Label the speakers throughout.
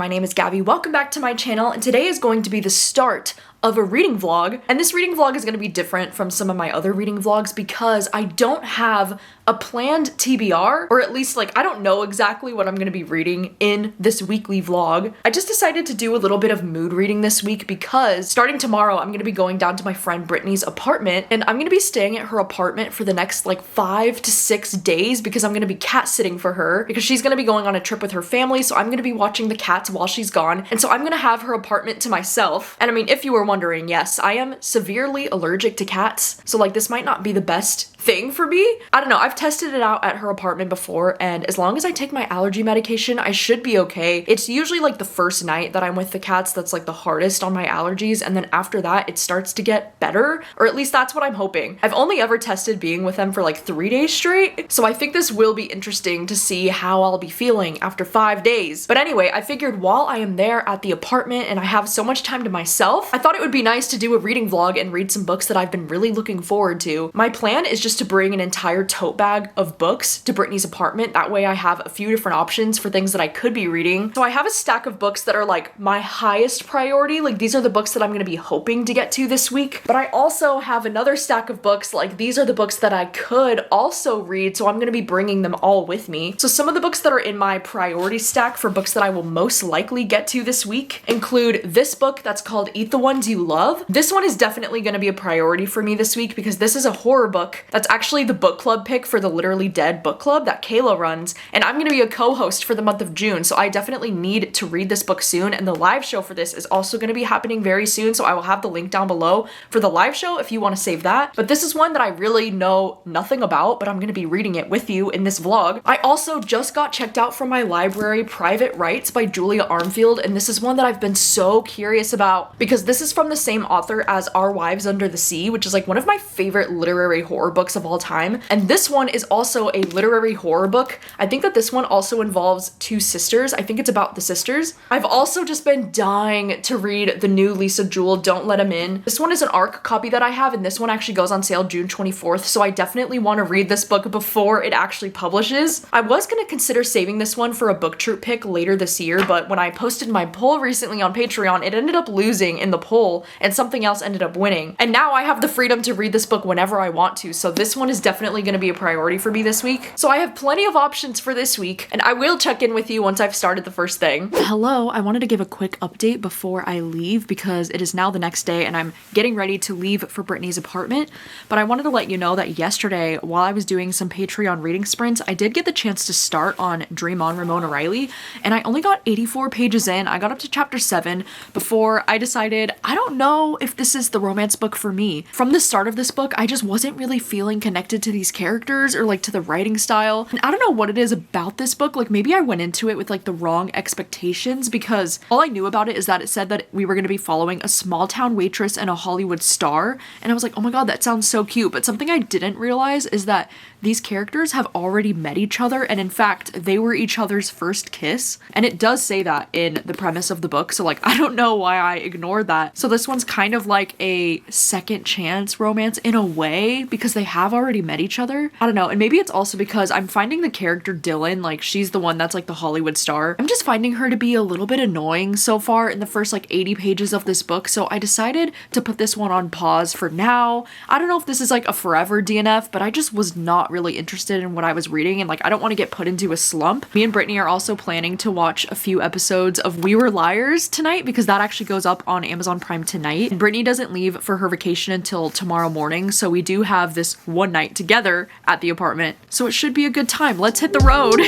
Speaker 1: my name is Gabby. Welcome back to my channel, and today is going to be the start of a reading vlog. And this reading vlog is going to be different from some of my other reading vlogs because I don't have a planned TBR, or at least I don't know exactly what I'm going to be reading in this weekly vlog. I just decided to do a little bit of mood reading this week because starting tomorrow, I'm going to be going down to my friend Brittany's apartment, and I'm going to be staying at her apartment for the next 5 to 6 days because I'm going to be cat sitting for her because she's going to be going on a trip with her family, so I'm going to be watching the cats while she's gone, and so I'm going to have her apartment to myself. And I mean, if you were wondering, yes, I am severely allergic to cats, so this might not be the best thing for me. I don't know, I've tested it out at her apartment before, and as long as I take my allergy medication, I should be okay. It's usually the first night that I'm with the cats that's the hardest on my allergies, and then after that it starts to get better, or at least that's what I'm hoping. I've only ever tested being with them for 3 days straight, so I think this will be interesting to see how I'll be feeling after 5 days. But anyway, I figured while I am there at the apartment and I have so much time to myself, I thought it would be nice to do a reading vlog and read some books that I've been really looking forward to. My plan is just to bring an entire tote bag of books to Brittany's apartment. That way I have a few different options for things that I could be reading. So I have a stack of books that are my highest priority. These are the books that I'm gonna be hoping to get to this week. But I also have another stack of books, these are the books that I could also read, so I'm gonna be bringing them all with me. So some of the books that are in my priority stack for books that I will most likely get to this week include this book that's called Eat the Ones You Love. This one is definitely gonna be a priority for me this week because this is a horror book that's actually the book club pick for the Literally Dead book club that Kayla runs, and I'm gonna be a co-host for the month of June, so I definitely need to read this book soon, and the live show for this is also gonna be happening very soon, so I will have the link down below for the live show if you want to save that. But this is one that I really know nothing about, but I'm gonna be reading it with you in this vlog. I also just got checked out from my library Private Rites by Julia Armfield, and this is one that I've been so curious about because this is from the same author as Our Wives Under the Sea, which is one of my favorite literary horror books of all time. And this one is also a literary horror book. I think that this one also involves two sisters. I think it's about the sisters. I've also just been dying to read the new Lisa Jewell, Don't Let Him In. This one is an ARC copy that I have, and this one actually goes on sale June 24th, so I definitely want to read this book before it actually publishes. I was going to consider saving this one for a book troop pick later this year, but when I posted my poll recently on Patreon, it ended up losing in the poll, and something else ended up winning. And now I have the freedom to read this book whenever I want to, so this one is definitely going to be a priority for me this week. So I have plenty of options for this week, and I will check in with you once I've started the first thing. Hello, I wanted to give a quick update before I leave because it is now the next day and I'm getting ready to leave for Brittany's apartment, but I wanted to let you know that yesterday while I was doing some Patreon reading sprints, I did get the chance to start on Dream On Ramona Riley, and I only got 84 pages in. I got up to chapter 7 before I decided I don't know if this is the romance book for me. From the start of this book, I just wasn't really feeling connected to these characters or to the writing style, and I don't know what it is about this book. Maybe I went into it with the wrong expectations because all I knew about it is that it said that we were going to be following a small town waitress and a Hollywood star, and I was like, oh my god, that sounds so cute. But something I didn't realize is that these characters have already met each other, and in fact they were each other's first kiss, and it does say that in the premise of the book, so I don't know why I ignored that. So this one's kind of like a second chance romance in a way because they have already met each other. I don't know, and maybe it's also because I'm finding the character Dylan, she's the one that's the Hollywood star, I'm just finding her to be a little bit annoying so far in the first 80 pages of this book, so I decided to put this one on pause for now. I don't know if this is a forever DNF, but I just was not really interested in what I was reading, and I don't want to get put into a slump. Me and Brittany are also planning to watch a few episodes of We Were Liars tonight because that actually goes up on Amazon Prime tonight. And Brittany doesn't leave for her vacation until tomorrow morning, so we do have this one night together at the apartment, so it should be a good time. Let's hit the road.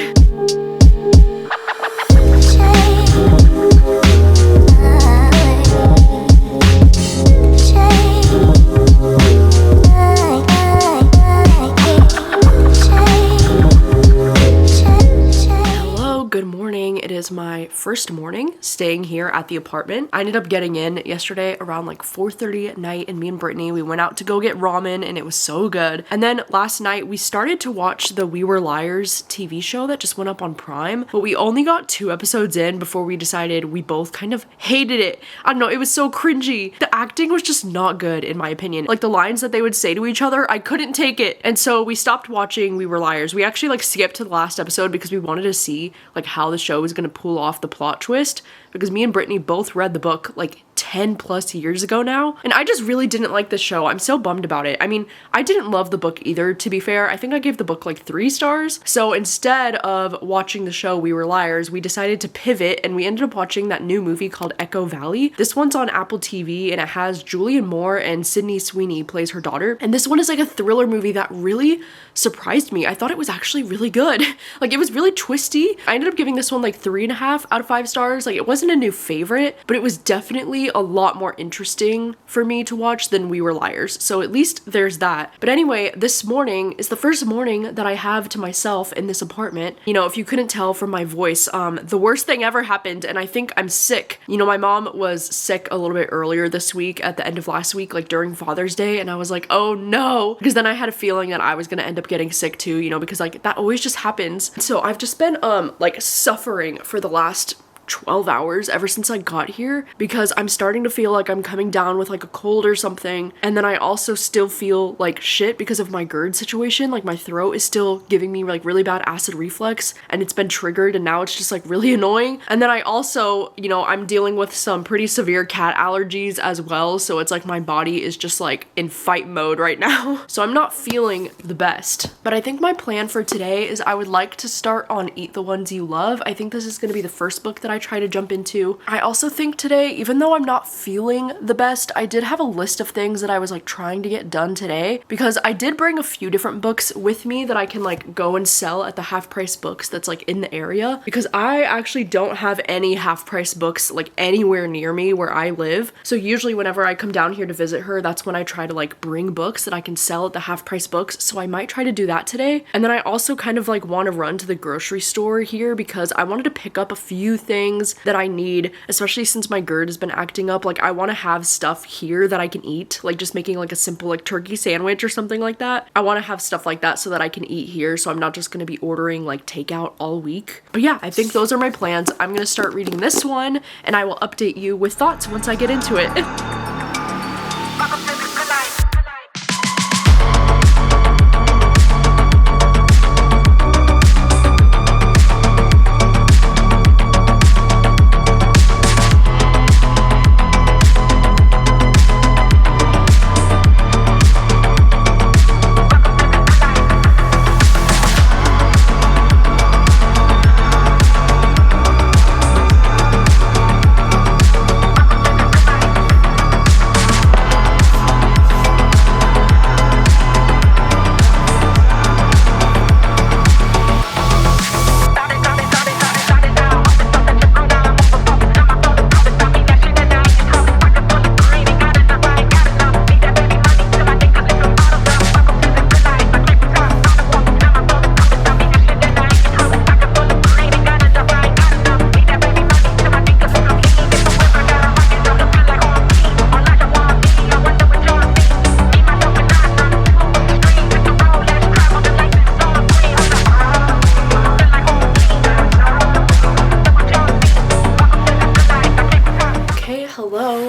Speaker 1: Good morning. It is my first morning staying here at the apartment. I ended up getting in yesterday around 4:30 at night, and me and Brittany, we went out to go get ramen, and it was so good. And then last night we started to watch the We Were Liars TV show that just went up on Prime, but we only got 2 episodes in before we decided we both kind of hated it. I don't know, it was so cringy. The acting was just not good in my opinion. The lines that they would say to each other, I couldn't take it. And so we stopped watching We Were Liars. We actually skipped to the last episode because we wanted to see how the show was going to pull off off the plot twist, because me and Brittany both read the book like 10 plus years ago now, and I just really didn't like the show. I'm so bummed about it. I mean, I didn't love the book either, to be fair. I think I gave the book like 3 stars. So instead of watching the show We Were Liars, we decided to pivot and we ended up watching that new movie called Echo Valley. This one's on Apple TV and it has Julianne Moore and Sydney Sweeney plays her daughter. And this one is like a thriller movie that really surprised me. I thought it was actually really good. Like, it was really twisty. I ended up giving this one like 3.5 out of 5 stars. Like, it wasn't a new favorite, but it was definitely a lot more interesting for me to watch than We Were Liars. So at least there's that. But anyway, this morning is the first morning that I have to myself in this apartment. You know, if you couldn't tell from my voice, the worst thing ever happened, and I think I'm sick. You know, my mom was sick a little bit earlier this week at the end of last week, like during Father's Day, and I was like, oh no, because then I had a feeling that I was gonna end up getting sick too, you know, because like that always just happens. So I've just been like suffering for the last 12 hours ever since I got here, because I'm starting to feel like I'm coming down with like a cold or something, and then I also still feel like shit because of my GERD situation. Like, my throat is still giving me like really bad acid reflux, and it's been triggered, and now it's just like really annoying. And then I also, you know, I'm dealing with some pretty severe cat allergies as well, so it's like my body is just like in fight mode right now. So I'm not feeling the best. But I think my plan for today is I would like to start on Eat the Ones You Love. I think this is going to be the first book that I try to jump into. I also think today, even though I'm not feeling the best, I did have a list of things that I was like trying to get done today, because I did bring a few different books with me that I can like go and sell at the half price books that's like in the area, because I actually don't have any half price books like anywhere near me where I live. So usually whenever I come down here to visit her, that's when I try to like bring books that I can sell at the half price books. So I might try to do that today. And then I also kind of like want to run to the grocery store here, because I wanted to pick up a few things that I need, especially since my GERD has been acting up. Like, I want to have stuff here that I can eat, like just making like a simple like turkey sandwich or something like that. I want to have stuff like that so that I can eat here, so I'm not just going to be ordering like takeout all week. But yeah, I think those are my plans. I'm going to start reading this one, and I will update you with thoughts once I get into it.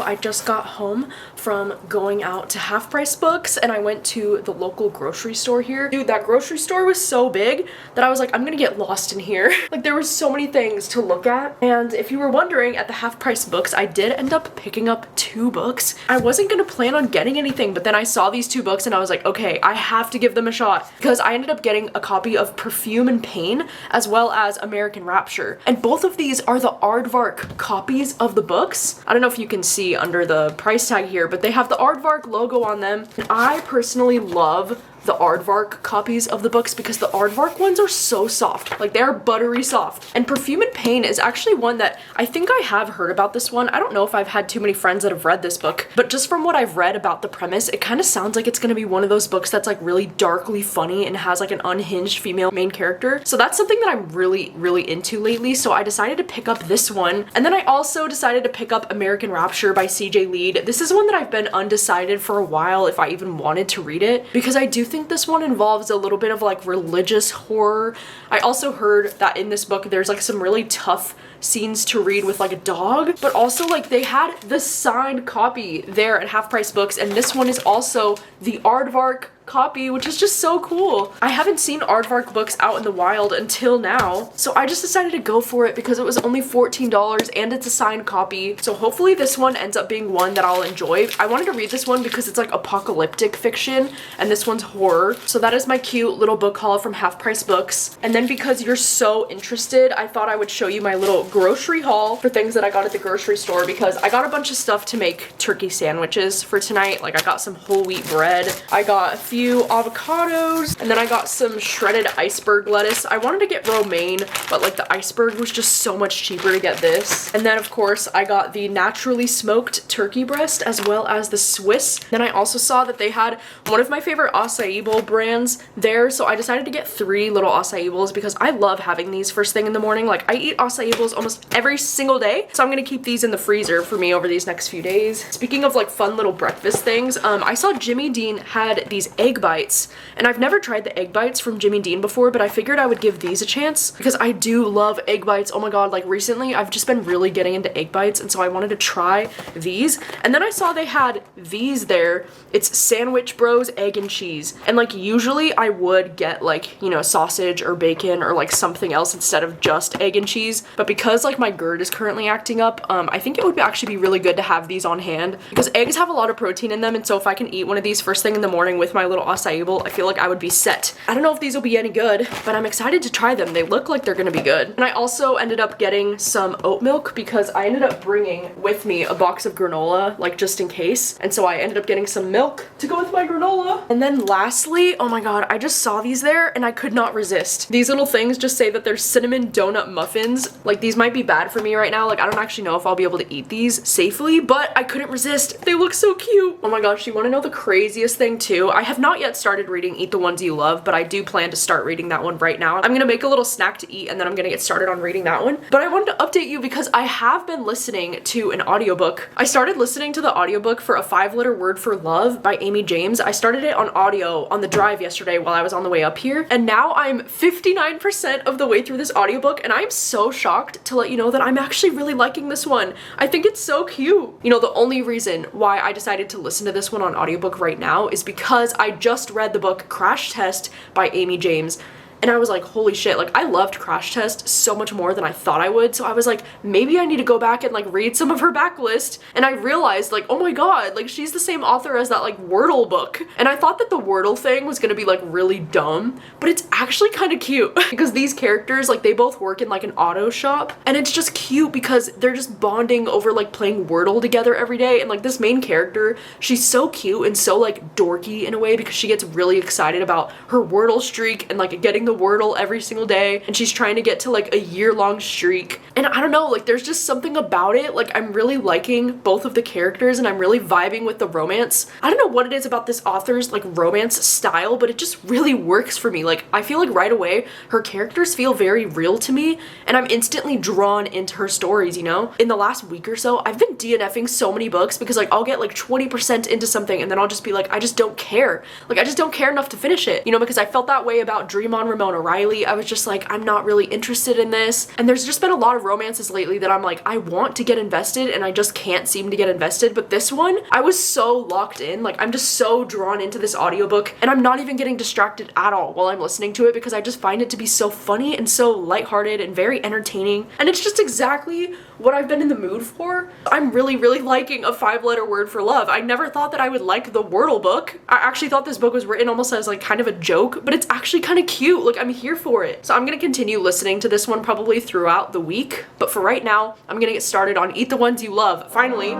Speaker 1: I just got home from going out to half price books, and I went to the local grocery store here. Dude, that grocery store was so big that I was like, I'm gonna get lost in here. Like, there were so many things to look at. And if you were wondering, at the half price books, I did end up picking up 2 books. I wasn't gonna plan on getting anything, but then I saw these 2 books and I was like, okay, I have to give them a shot, because I ended up getting a copy of Perfume and Pain as well as American Rapture. And both of these are the aardvark copies of the books. I don't know if you can see under the price tag here, but they have the aardvark logo on them. And I personally love the aardvark copies of the books because the aardvark ones are so soft. Like, they're buttery soft. And Perfume and Pain is actually one that I think I have heard about this one. I don't know if I've had too many friends that have read this book, but just from what I've read about the premise, it kind of sounds like it's gonna be one of those books that's like really darkly funny and has like an unhinged female main character. So that's something that I'm really into lately. So I decided to pick up this one. And then I also decided to pick up American Rapture by CJ Lead. This is one that I've been undecided for a while if I even wanted to read it, because I do think this one involves a little bit of like religious horror. I also heard that in this book there's like some really tough scenes to read with like a dog, but also like they had the signed copy there at Half Price Books, and this one is also the aardvark copy, which is just so cool. I haven't seen aardvark books out in the wild until now, so I just decided to go for it because it was only $14 and it's a signed copy. So hopefully this one ends up being one that I'll enjoy. I wanted to read this one because it's like apocalyptic fiction and this one's horror. So that is my cute little book haul from Half Price Books. And then because you're so interested, I thought I would show you my little grocery haul for things that I got at the grocery store, because I got a bunch of stuff to make turkey sandwiches for tonight. Like, I got some whole wheat bread, I got a few avocados, and then I got some shredded iceberg lettuce. I wanted to get romaine, but like the iceberg was just so much cheaper to get this. And then of course I got the naturally smoked turkey breast as well as the Swiss. Then I also saw that they had one of my favorite acai bowl brands there, so I decided to get 3 little acai bowls because I love having these first thing in the morning. Like, I eat acai bowls almost every single day, so I'm gonna keep these in the freezer for me over these next few days. Speaking of like fun little breakfast things, I saw Jimmy Dean had these egg bites, and I've never tried the egg bites from Jimmy Dean before, but I figured I would give these a chance because I do love egg bites. Oh my god, like recently I've just been really getting into egg bites, and so I wanted to try these. And then I saw they had these there. It's Sandwich Bros egg and cheese, and like usually I would get like, you know, sausage or bacon or like something else instead of just egg and cheese, but because like my GERD is currently acting up, I think it would actually be really good to have these on hand because eggs have a lot of protein in them, and so if I can eat one of these first thing in the morning with my little acai bowl, I feel like I would be set. I don't know if these will be any good, but I'm excited to try them. They look like they're gonna be good. And I also ended up getting some oat milk because I ended up bringing with me a box of granola, like just in case, and so I ended up getting some milk to go with my granola. And then lastly, oh my god, I just saw these there and I could not resist. These little things just say that they're cinnamon donut muffins. Like, these might be bad for me right now. Like, I don't actually know if I'll be able to eat these safely, but I couldn't resist. They look so cute. Oh my gosh, you want to know the craziest thing too? I have not yet started reading Eat the Ones You Love, but I do plan to start reading that one right now. I'm gonna make a little snack to eat and then I'm gonna get started on reading that one. But I wanted to update you because I have been listening to an audiobook. I started listening to the audiobook for A 5-Letter Word for Love by Amy James. I started it on audio on the drive yesterday while I was on the way up here, and now I'm 59% of the way through this audiobook, and I'm so shocked to let you know that I'm actually really liking this one. I think it's so cute. You know, the only reason why I decided to listen to this one on audiobook right now is because I just read the book Crash Test by Amy James. And I was like, holy shit, like I loved Crash Test so much more than I thought I would. So I was like, maybe I need to go back and like read some of her backlist. And I realized like, oh my god, like she's the same author as that like Wordle book. And I thought that the Wordle thing was gonna be like really dumb, but it's actually kind of cute because these characters, like they both work in like an auto shop, and it's just cute because they're just bonding over like playing Wordle together every day. And like this main character, she's so cute and so like dorky in a way because she gets really excited about her Wordle streak and like getting the Wordle every single day, and she's trying to get to like a year-long streak. And I don't know, like there's just something about it. Like I'm really liking both of the characters and I'm really vibing with the romance. I don't know what it is about this author's like romance style, but it just really works for me. Like I feel like right away her characters feel very real to me and I'm instantly drawn into her stories, you know? In the last week or so, I've been DNFing so many books because like I'll get like 20% into something and then I'll just be like, I just don't care. Like I just don't care enough to finish it, you know, because I felt that way about Dream on Ramona Riley. I was just like, I'm not really interested in this. And there's just been a lot of romances lately that I'm like, I want to get invested and I just can't seem to get invested. But this one, I was so locked in. Like I'm just so drawn into this audiobook and I'm not even getting distracted at all while I'm listening to it because I just find it to be so funny and so lighthearted and very entertaining. And it's just exactly what I've been in the mood for. I'm really, really liking A 5-Letter Word for Love. I never thought that I would like the Wordle book. I actually thought this book was written almost as like kind of a joke, but it's actually kind of cute. Like I'm here for it. So I'm gonna continue listening to this one probably throughout the week. But for right now, I'm gonna get started on Eat the Ones You Love. Finally.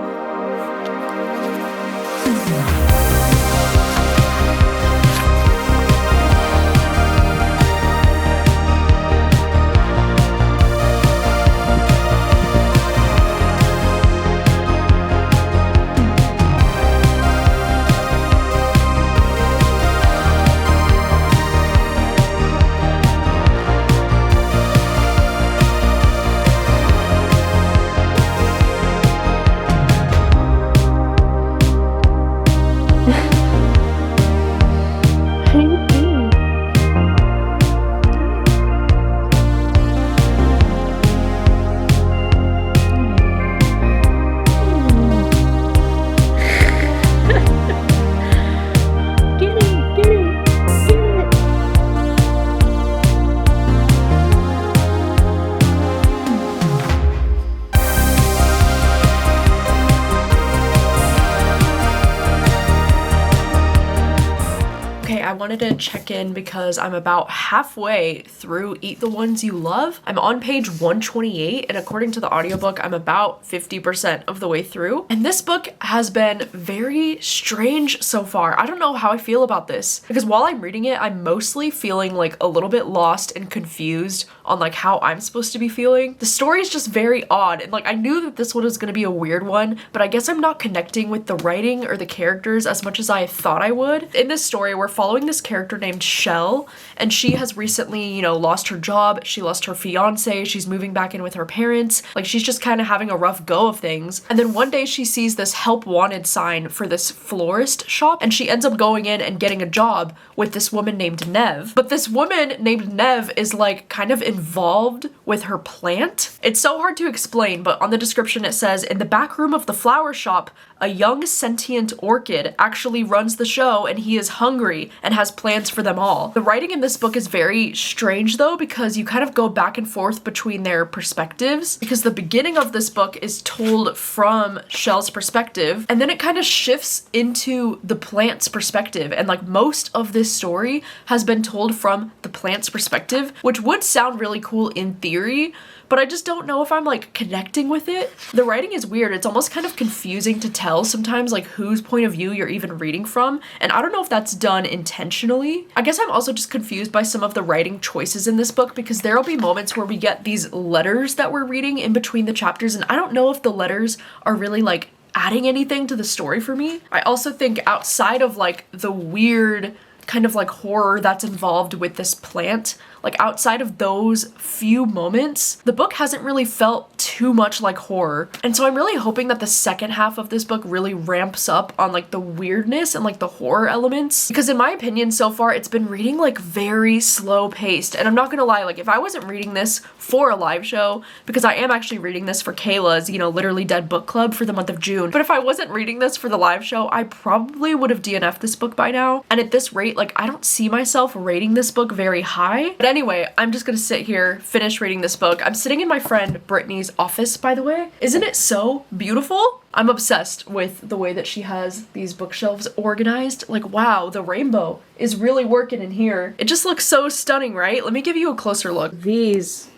Speaker 1: Okay, I wanted to check in because I'm about halfway through Eat the Ones You Love. I'm on page 128, and according to the audiobook, I'm about 50% of the way through. And this book has been very strange so far. I don't know how I feel about this because while I'm reading it, I'm mostly feeling like a little bit lost and confused on like how I'm supposed to be feeling. The story is just very odd, and like I knew that this one was gonna be a weird one, but I guess I'm not connecting with the writing or the characters as much as I thought I would. In this story, we're following this character named Shell, and she has recently, you know, lost her job, she lost her fiance, she's moving back in with her parents, like she's just kind of having a rough go of things. And then one day she sees this help wanted sign for this florist shop, and she ends up going in and getting a job with this woman named Nev. But this woman named Nev is like kind of involved with her plant. It's so hard to explain, but on the description it says, in the back room of the flower shop, a young sentient orchid actually runs the show, and he is hungry and has plans for them all. The writing in this book is very strange though, because you kind of go back and forth between their perspectives, because the beginning of this book is told from Shell's perspective, and then it kind of shifts into the plant's perspective, and like most of this story has been told from the plant's perspective, which would sound really cool in theory, but I just don't know if I'm like connecting with it. The writing is weird. It's almost kind of confusing to tell sometimes like whose point of view you're even reading from, and I don't know if that's done intentionally. I guess I'm also just confused by some of the writing choices in this book, because there'll be moments where we get these letters that we're reading in between the chapters, and I don't know if the letters are really like adding anything to the story for me. I also think outside of like the weird kind of like horror that's involved with this plant, like outside of those few moments, the book hasn't really felt too much like horror. And so I'm really hoping that the second half of this book really ramps up on like the weirdness and like the horror elements, because in my opinion so far it's been reading like very slow paced. And I'm not gonna lie, like if I wasn't reading this for a live show, because I am actually reading this for Kayla's, you know, Literally Dead book club for the month of June, but if I wasn't reading this for the live show, I probably would have DNF'd this book by now. And at this rate, like I don't see myself rating this book very high. But anyway, I'm just gonna sit here, finish reading this book. I'm sitting in my friend Brittany's office, by the way. Isn't it so beautiful? I'm obsessed with the way that she has these bookshelves organized. Like, wow, the rainbow is really working in here. It just looks so stunning, right? Let me give you a closer look. These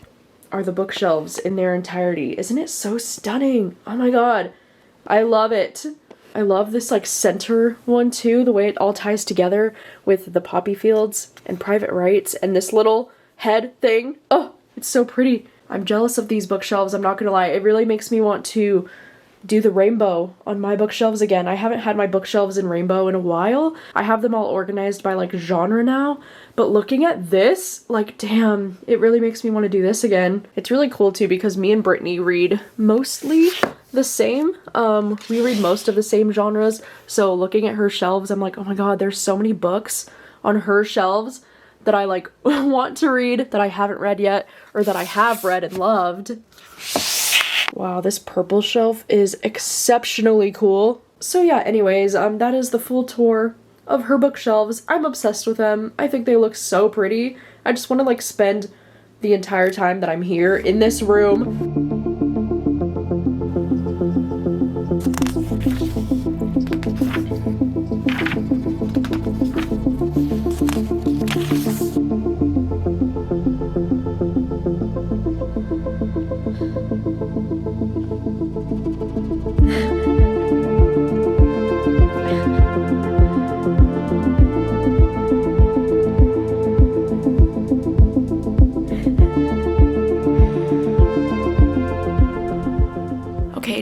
Speaker 1: are the bookshelves in their entirety. Isn't it so stunning? Oh my god, I love it. I love this like center one too, the way it all ties together with the poppy fields and private rites and this little head thing. Oh, it's so pretty. I'm jealous of these bookshelves, I'm not gonna lie. It really makes me want to do the rainbow on my bookshelves again. I haven't had my bookshelves in rainbow in a while. I have them all organized by like genre now, but looking at this, like damn, it really makes me want to do this again. It's really cool too because me and Brittany read mostly the same. We read most of the same genres, so looking at her shelves, I'm like, oh my god, there's so many books on her shelves that I like want to read that I haven't read yet, or that I have read and loved. Wow, this purple shelf is exceptionally cool. So yeah, anyways, that is the full tour of her bookshelves. I'm obsessed with them. I think they look so pretty. I just want to like spend the entire time that I'm here in this room.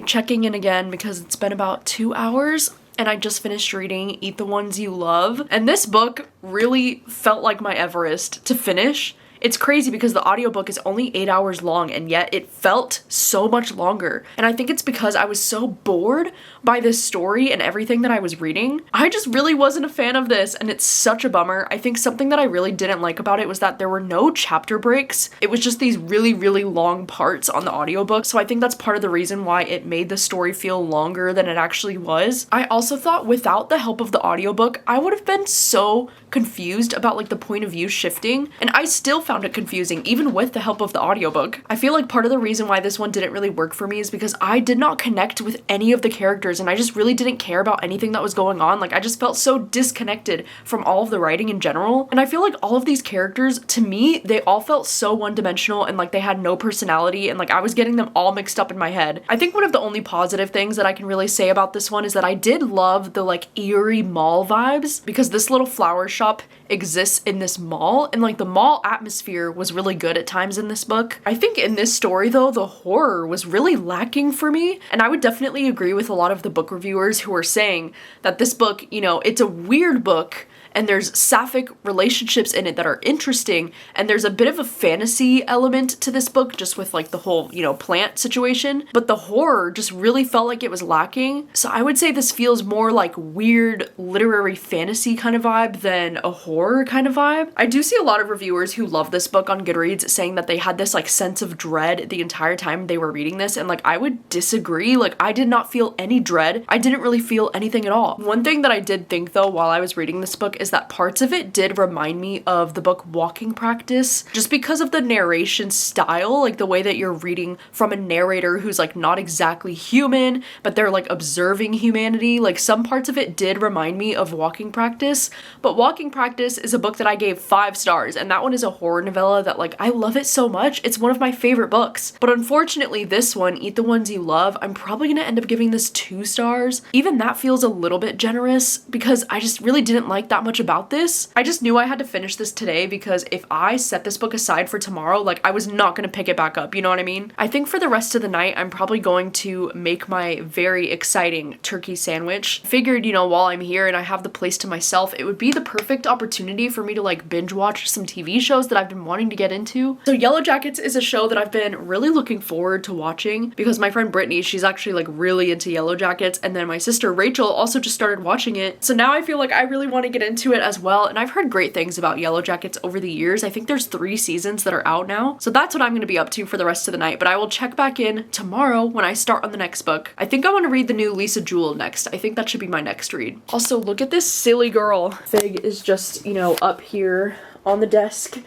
Speaker 1: Checking in again because it's been about 2 hours and I just finished reading Eat the Ones You Love, and this book really felt like my Everest to finish. It's crazy because the audiobook is only 8 hours long and yet it felt so much longer. And I think it's because I was so bored by this story and everything that I was reading. I just really wasn't a fan of this and it's such a bummer. I think something that I really didn't like about it was that there were no chapter breaks. It was just these really, really long parts on the audiobook. So I think that's part of the reason why it made the story feel longer than it actually was. I also thought without the help of the audiobook, I would have been so confused about like the point of view shifting, and I still found it confusing even with the help of the audiobook. I feel like part of the reason why this one didn't really work for me is because I did not connect with any of the characters, and I just really didn't care about anything that was going on. Like, I just felt so disconnected from all of the writing in general, and I feel like all of these characters, to me, they all felt so one-dimensional and like they had no personality, and like I was getting them all mixed up in my head. I think one of the only positive things that I can really say about this one is that I did love the like eerie mall vibes, because this little flower shop exists in this mall, and like the mall atmosphere was really good at times in this book. I think in this story though, the horror was really lacking for me, and I would definitely agree with a lot of the book reviewers who are saying that this book, you know, it's a weird book, and there's sapphic relationships in it that are interesting, and there's a bit of a fantasy element to this book just with like the whole, you know, plant situation, but the horror just really felt like it was lacking. So I would say this feels more like weird literary fantasy kind of vibe than a horror kind of vibe. I do see a lot of reviewers who love this book on Goodreads saying that they had this like sense of dread the entire time they were reading this, and like I would disagree. Like, I did not feel any dread. I didn't really feel anything at all. One thing that I did think though while I was reading this book is that parts of it did remind me of the book Walking Practice, just because of the narration style, like the way that you're reading from a narrator who's like not exactly human, but they're like observing humanity. Like, some parts of it did remind me of Walking Practice, but Walking Practice is a book that I gave 5 stars, and that one is a horror novella that like I love it so much. It's one of my favorite books. But unfortunately this one, Eat the Ones You Love, I'm probably gonna end up giving this 2 stars. Even that feels a little bit generous because I just really didn't like that much about this. I just knew I had to finish this today, because if I set this book aside for tomorrow, like I was not gonna pick it back up, you know what I mean? I think for the rest of the night, I'm probably going to make my very exciting turkey sandwich. Figured, you know, while I'm here and I have the place to myself, it would be the perfect opportunity for me to like binge watch some TV shows that I've been wanting to get into. So Yellowjackets is a show that I've been really looking forward to watching, because my friend Brittany, she's actually like really into Yellowjackets, and then my sister Rachel also just started watching it. So now I feel like I really want to get into it as well, and I've heard great things about Yellowjackets over the years. I think there's 3 seasons that are out now, so that's what I'm going to be up to for the rest of the night, but I will check back in tomorrow when I start on the next book. I think I want to read the new Lisa Jewell next. I think that should be my next read. Also, look at this silly girl. Fig is just, you know, up here on the desk.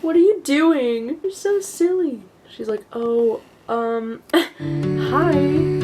Speaker 1: What are you doing? You're so silly. She's like, oh, hi.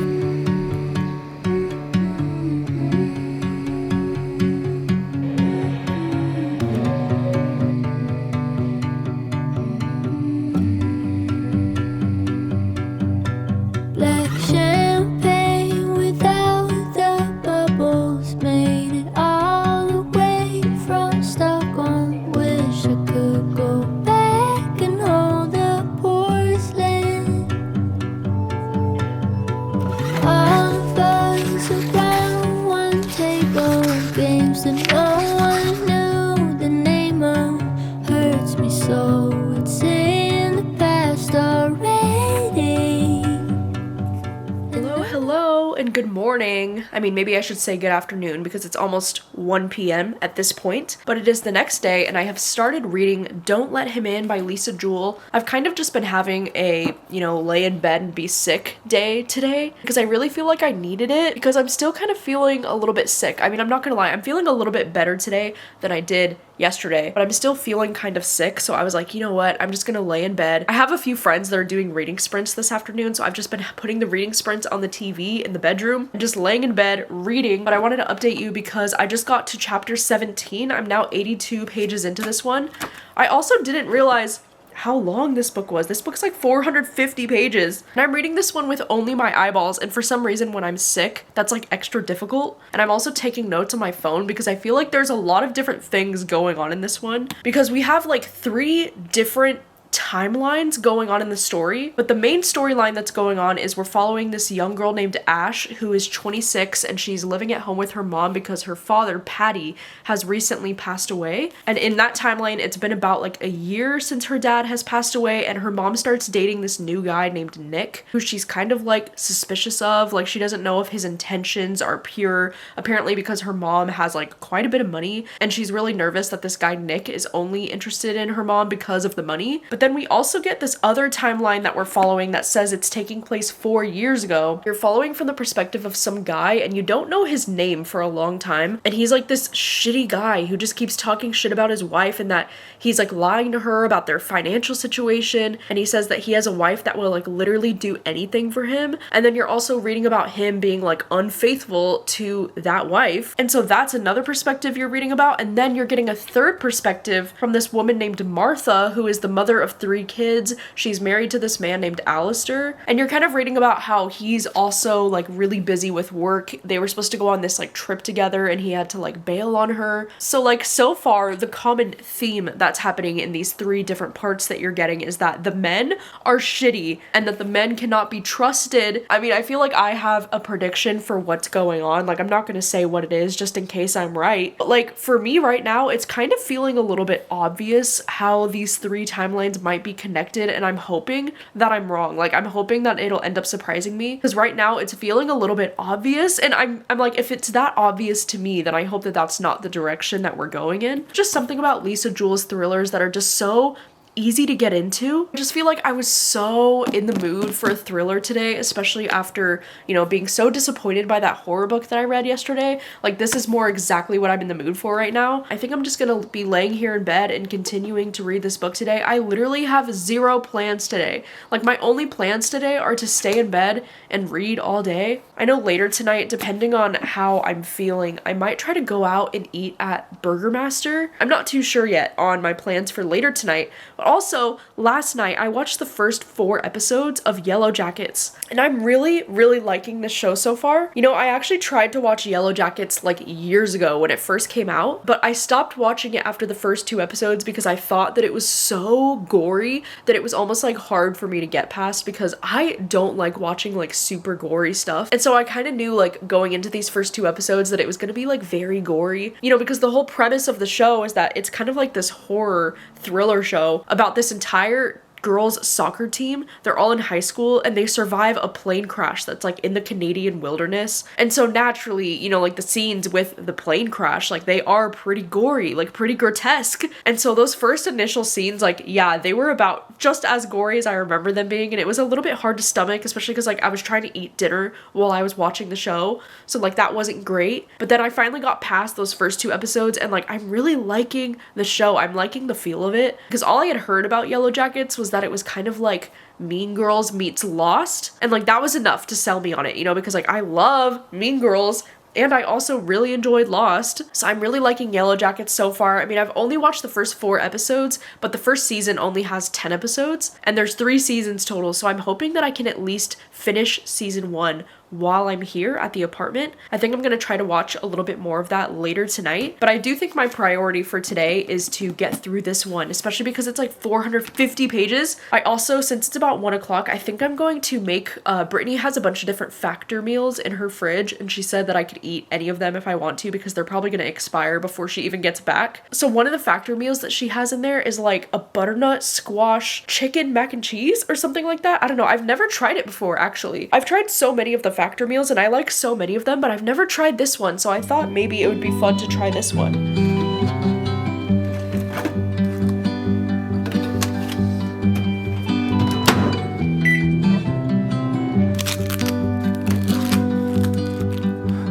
Speaker 1: Good morning. I mean, maybe I should say good afternoon because it's almost 1 p.m. at this point, but it is the next day and I have started reading Don't Let Him In by Lisa Jewell. I've kind of just been having a, you know, lay in bed and be sick day today because I really feel like I needed it because I'm still kind of feeling a little bit sick. I mean, I'm not gonna lie, I'm feeling a little bit better today than I did yesterday, but I'm still feeling kind of sick, so I was like, you know what, I'm just gonna lay in bed. I have a few friends that are doing reading sprints this afternoon, so I've just been putting the reading sprints on the TV in the bedroom and just laying in bed reading. But I wanted to update you because I just got to chapter 17. I'm now 82 pages into this one. I also didn't realize how long this book was. This book's like 450 pages, and I'm reading this one with only my eyeballs, and for some reason when I'm sick, that's like extra difficult. And I'm also taking notes on my phone because I feel like there's a lot of different things going on in this one, because we have like 3 different timelines going on in the story, but the main storyline that's going on is we're following this young girl named Ash who is 26 and she's living at home with her mom because her father, Patty, has recently passed away. And in that timeline, it's been about like a year since her dad has passed away, and her mom starts dating this new guy named Nick, who she's kind of like suspicious of. Like, she doesn't know if his intentions are pure, apparently because her mom has like quite a bit of money, and she's really nervous that this guy Nick is only interested in her mom because of the money. But then we we also get this other timeline that we're following that says it's taking place 4 years ago. You're following from the perspective of some guy and you don't know his name for a long time. And he's like this shitty guy who just keeps talking shit about his wife and that he's like lying to her about their financial situation. And he says that he has a wife that will like literally do anything for him. And then you're also reading about him being like unfaithful to that wife. And so that's another perspective you're reading about. And then you're getting a third perspective from this woman named Martha, who is the mother of 3 kids. She's married to this man named Alistair. And you're kind of reading about how he's also like really busy with work. They were supposed to go on this like trip together and he had to like bail on her. So like so far the common theme that's happening in these 3 different parts that you're getting is that the men are shitty and that the men cannot be trusted. I mean, I feel like I have a prediction for what's going on. Like I'm not going to say what it is just in case I'm right. But like for me right now, it's kind of feeling a little bit obvious how these 3 timelines might be connected, and I'm hoping that I'm wrong. Like I'm hoping that it'll end up surprising me, because right now it's feeling a little bit obvious, and I'm like, if it's that obvious to me, then I hope that that's not the direction that we're going in. Just something about Lisa Jewell's thrillers that are just so easy to get into. I just feel like I was so in the mood for a thriller today, especially after, you know, being so disappointed by that horror book that I read yesterday. Like this is more exactly what I'm in the mood for right now. I think I'm just gonna be laying here in bed and continuing to read this book today. I literally have 0 plans today. Like my only plans today are to stay in bed and read all day. I know later tonight, depending on how I'm feeling, I might try to go out and eat at Burger Master. I'm not too sure yet on my plans for later tonight. But also, last night I watched the first 4 episodes of Yellowjackets, and I'm really liking this show so far. You know, I actually tried to watch Yellowjackets like years ago when it first came out, but I stopped watching it after the first 2 episodes because I thought that it was so gory that it was almost like hard for me to get past, because I don't like watching like super gory stuff. And so I kind of knew like going into these first 2 episodes that it was going to be like very gory, you know, because the whole premise of the show is that it's kind of like this horror thriller show about this entire girls' soccer team. They're all in high school and they survive a plane crash that's like in the Canadian wilderness. And so naturally, you know, like the scenes with the plane crash, like they are pretty gory, like pretty grotesque. And so those first initial scenes, like, yeah, they were about just as gory as I remember them being. And it was a little bit hard to stomach, especially because like I was trying to eat dinner while I was watching the show. So like that wasn't great. But then I finally got past those first 2 episodes and like I'm really liking the show. I'm liking the feel of it, because all I had heard about Yellowjackets was that it was kind of like Mean Girls meets Lost, and like that was enough to sell me on it, you know, because like I love Mean Girls and I also really enjoyed Lost. So I'm really liking Yellowjackets so far. I mean, I've only watched the first 4 episodes, but the first season only has 10 episodes and there's 3 seasons total. So I'm hoping that I can at least finish season 1 while I'm here at the apartment. I think I'm gonna try to watch a little bit more of that later tonight, but I do think my priority for today is to get through this one, especially because it's like 450 pages. I also, since it's about 1 o'clock, I think I'm going to make, Brittany has a bunch of different factor meals in her fridge, and she said that I could eat any of them if I want to, because they're probably gonna expire before she even gets back. So one of the factor meals that she has in there is like a butternut squash chicken mac and cheese or something like that. I don't know, I've never tried it before actually. I've tried so many of the factor meals and I like so many of them, but I've never tried this one, so I thought maybe it would be fun to try this one.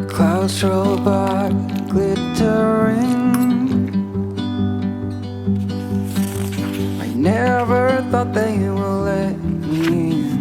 Speaker 2: Clouds roll by, glittering. I never thought they will let me in.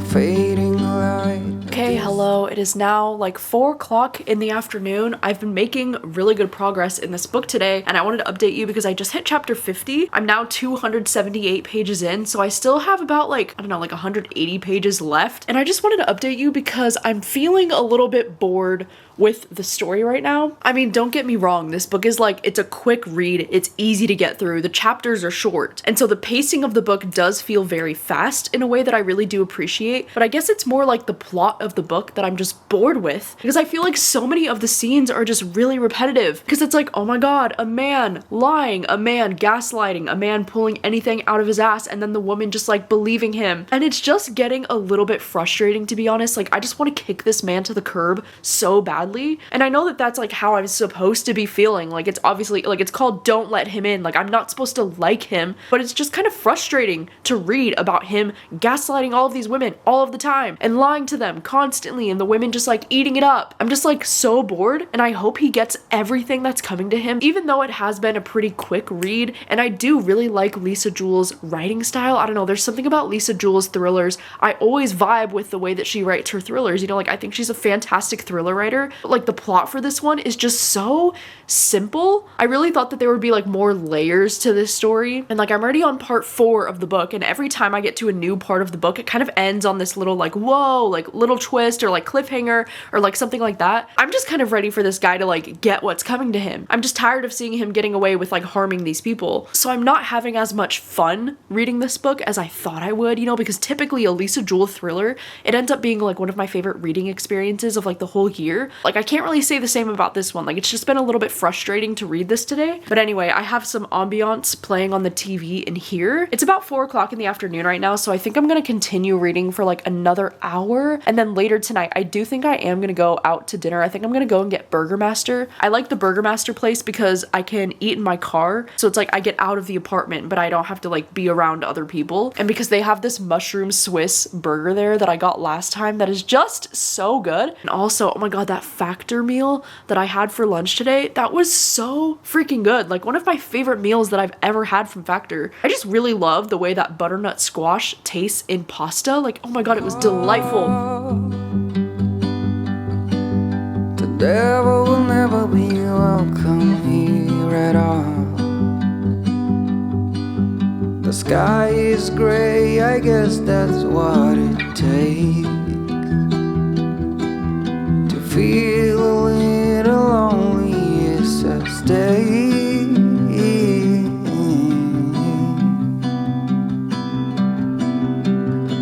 Speaker 2: Fading light.
Speaker 1: Okay, hello. It is now like 4 o'clock in the afternoon. I've been making really good progress in this book today, and I wanted to update you because I just hit chapter 50. I'm now 278 pages in, so I still have about like, I don't know, like 180 pages left. And I just wanted to update you because I'm feeling a little bit bored with the story right now. I mean, don't get me wrong, this book is like, it's a quick read, it's easy to get through, the chapters are short, and so the pacing of the book does feel very fast in a way that I really do appreciate, but I guess it's more like the plot of the book that I'm just just bored with, because I feel like so many of the scenes are just really repetitive, because it's like, oh my god, a man lying, a man gaslighting, a man pulling anything out of his ass, and then the woman just like believing him. And it's just getting a little bit frustrating, to be honest. Like, I just want to kick this man to the curb so badly. And I know that that's like how I'm supposed to be feeling. Like, it's obviously like, it's called Don't Let Him In. Like, I'm not supposed to like him, but it's just kind of frustrating to read about him gaslighting all of these women all of the time and lying to them constantly, and the women just like eating it up. I'm just like so bored, and I hope he gets everything that's coming to him, even though it has been a pretty quick read. And I do really like Lisa Jewell's writing style. I don't know, there's something about Lisa Jewell's thrillers. I always vibe with the way that she writes her thrillers, you know, like I think she's a fantastic thriller writer, but like the plot for this one is just so simple. I really thought that there would be like more layers to this story, and like I'm already on part 4 of the book, and every time I get to a new part of the book, it kind of ends on this little like, whoa, like little twist or like cliffhanger or like something like that. I'm just kind of ready for this guy to like get what's coming to him. I'm just tired of seeing him getting away with like harming these people. So I'm not having as much fun reading this book as I thought I would, you know, because typically a Lisa Jewell thriller, it ends up being like one of my favorite reading experiences of like the whole year. Like, I can't really say the same about this one. Like, it's just been a little bit frustrating to read this today. But anyway, I have some ambiance playing on the TV in here. It's about 4 o'clock in the afternoon right now, so I think I'm gonna continue reading for like another hour, and then later tonight I do think I am gonna go out to dinner. I think I'm gonna go and get Burger Master. I like the Burger Master place because I can eat in my car, so it's like I get out of the apartment but I don't have to like be around other people, and because they have this mushroom Swiss burger there that I got last time that is just so good. And also, oh my god, that Factor meal that I had for lunch today, that was so freaking good. Like, one of my favorite meals that I've ever had from Factor. I just really love the way that butternut squash tastes in pasta. Like, oh my god, it was delightful.
Speaker 2: The devil will never be welcome here at all. The sky is gray, I guess that's what it takes to feel a little lonely. It's a state.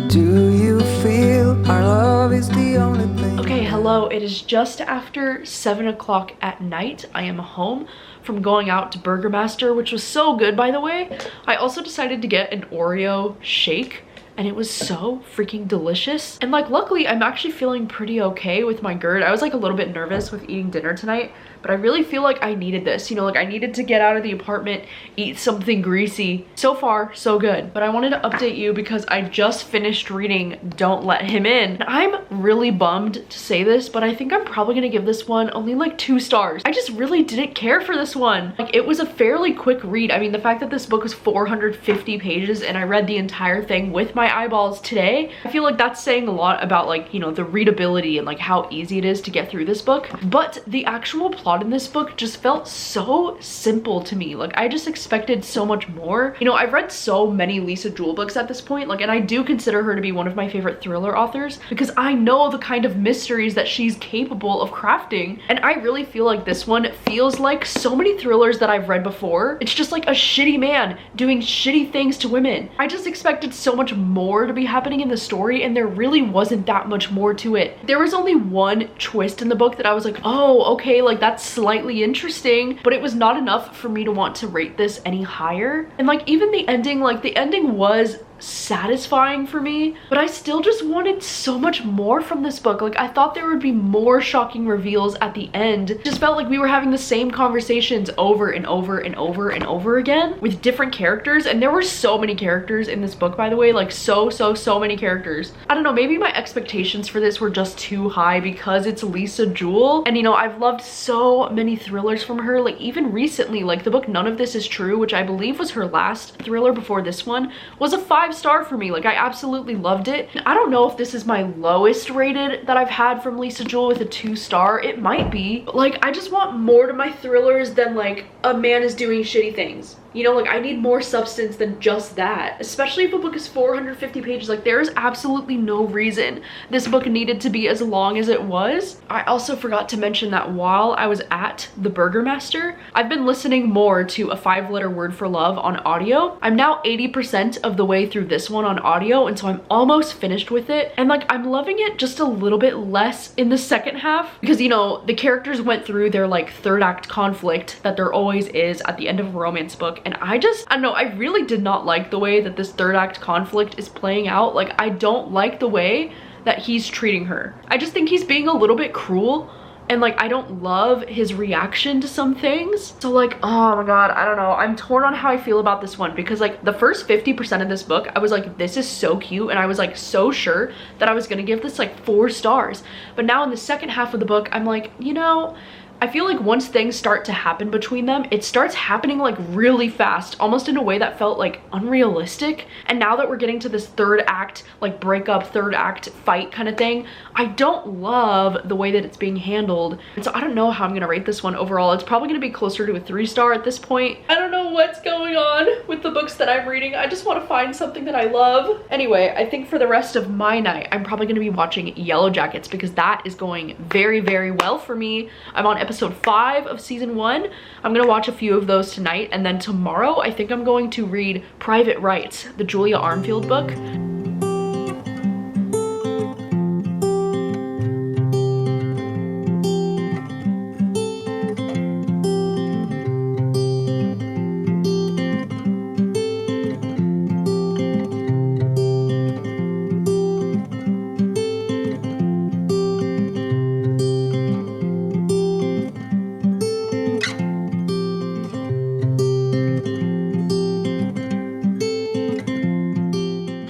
Speaker 2: Do you feel our love is the only thing?
Speaker 1: Okay, hello, it is just after 7 o'clock at night. I am home from going out to Burger Master, which was so good, by the way. I also decided to get an Oreo shake, and it was so freaking delicious. And like, luckily I'm actually feeling pretty okay with my GERD. I was like a little bit nervous with eating dinner tonight, but I really feel like I needed this, you know, like I needed to get out of the apartment, eat something greasy. So far, so good. But I wanted to update you because I just finished reading Don't Let Him In. I'm really bummed to say this, but I think I'm probably gonna give this one only like 2 stars. I just really didn't care for this one. Like, it was a fairly quick read. I mean, the fact that this book was 450 pages and I read the entire thing with my eyeballs today, I feel like that's saying a lot about, like, you know, the readability and like how easy it is to get through this book. But the actual plot in this book just felt so simple to me. Like, I just expected so much more. You know, I've read so many Lisa Jewell books at this point, like, and I do consider her to be one of my favorite thriller authors because I know the kind of mysteries that she's capable of crafting. And I really feel like this one feels like so many thrillers that I've read before. It's just like a shitty man doing shitty things to women. I just expected so much more to be happening in the story, and there really wasn't that much more to it. There was only one twist in the book that I was like, oh, okay, like that's slightly interesting, but it was not enough for me to want to rate this any higher. And like, even the ending, like the ending was satisfying for me, but I still just wanted so much more from this book. Like, I thought there would be more shocking reveals at the end. It just felt like we were having the same conversations over and over and over and over again with different characters, and there were so many characters in this book, by the way, like so many characters. I don't know, maybe my expectations for this were just too high because it's Lisa Jewell, and you know, I've loved so many thrillers from her. Like, even recently, like the book None of This Is True, which I believe was her last thriller before this one, was a 5-star for me. Like, I absolutely loved it. I don't know if this is my lowest rated that I've had from Lisa Jewell with a 2-star. It might be, but like, I just want more to my thrillers than like a man is doing shitty things. You know, like I need more substance than just that, especially if a book is 450 pages. Like there is absolutely no reason this book needed to be as long as it was. I also forgot to mention that while I was at the Burgermaster, I've been listening more to A 5-Letter Word for Love on audio. I'm now 80% of the way through this one on audio, and so I'm almost finished with it. And like I'm loving it just a little bit less in the second half because, you know, the characters went through their like third act conflict that there always is at the end of a romance book. And I don't know, I really did not like the way that this third act conflict is playing out. Like I don't like the way that he's treating her. I just think he's being a little bit cruel, and like I don't love his reaction to some things. So like, oh my god, I don't know, I'm torn on how I feel about this one because like the first 50% of this book I was like, this is so cute, and I was like so sure that I was gonna give this like 4 stars. But now in the second half of the book I'm like, you know, I feel like once things start to happen between them, it starts happening like really fast, almost in a way that felt like unrealistic. And now that we're getting to this third act, like breakup, third act fight kind of thing, I don't love the way that it's being handled. And so I don't know how I'm gonna rate this one overall. It's probably gonna be closer to a 3-star at this point. I don't know what's going on with the books that I'm reading. I just want to find something that I love. Anyway, I think for the rest of my night, I'm probably gonna be watching Yellowjackets because that is going very, very well for me. I'm on episode 5 of season 1. I'm gonna watch a few of those tonight, and then tomorrow I think I'm going to read Private Rites, the Julia Armfield book.